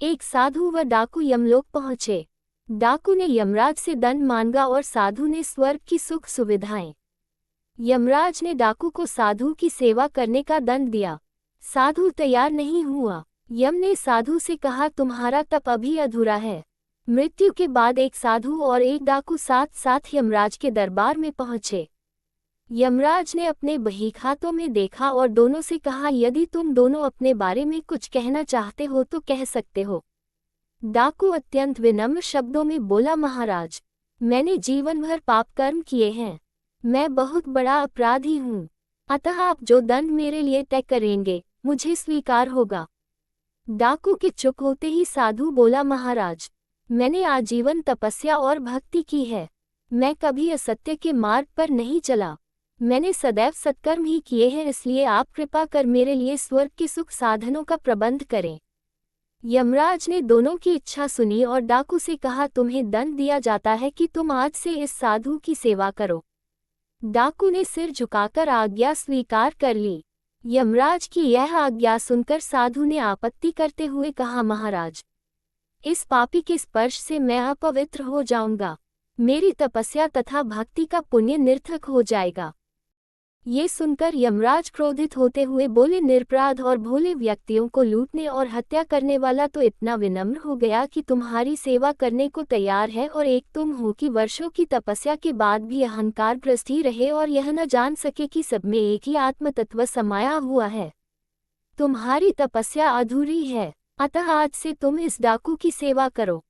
एक साधु व डाकू यमलोक पहुंचे। डाकू ने यमराज से दंड मांगा और साधु ने स्वर्ग की सुख सुविधाएं। यमराज ने डाकू को साधु की सेवा करने का दंड दिया। साधु तैयार नहीं हुआ। यम ने साधु से कहा, तुम्हारा तप अभी अधूरा है। मृत्यु के बाद एक साधु और एक डाकू साथ साथ यमराज के दरबार में पहुंचे। यमराज ने अपने बहीखातों में देखा और दोनों से कहा, यदि तुम दोनों अपने बारे में कुछ कहना चाहते हो तो कह सकते हो। डाकू अत्यंत विनम्र शब्दों में बोला, महाराज, मैंने जीवन भर पाप कर्म किए हैं। मैं बहुत बड़ा अपराधी हूँ, अतः आप जो दंड मेरे लिए तय करेंगे मुझे स्वीकार होगा। डाकू के चुप होते ही साधु बोला, महाराज, मैंने आजीवन तपस्या और भक्ति की है। मैं कभी असत्य के मार्ग पर नहीं चला। मैंने सदैव सत्कर्म ही किए हैं, इसलिए आप कृपा कर मेरे लिए स्वर्ग के सुख साधनों का प्रबंध करें। यमराज ने दोनों की इच्छा सुनी और डाकू से कहा, तुम्हें दंड दिया जाता है कि तुम आज से इस साधु की सेवा करो। डाकू ने सिर झुकाकर आज्ञा स्वीकार कर ली। यमराज की यह आज्ञा सुनकर साधु ने आपत्ति करते हुए कहा, महाराज, इस पापी के स्पर्श से मैं अपवित्र हो जाऊंगा। मेरी तपस्या तथा भक्ति का पुण्य निर्थक हो जाएगा। ये सुनकर यमराज क्रोधित होते हुए बोले, निरपराध और भोले व्यक्तियों को लूटने और हत्या करने वाला तो इतना विनम्र हो गया कि तुम्हारी सेवा करने को तैयार है, और एक तुम हो कि वर्षों की तपस्या के बाद भी अहंकारग्रस्त ही रहे और यह न जान सके कि सब में एक ही आत्म तत्व समाया हुआ है। तुम्हारी तपस्या अधूरी है, अतः आज से तुम इस डाकू की सेवा करो।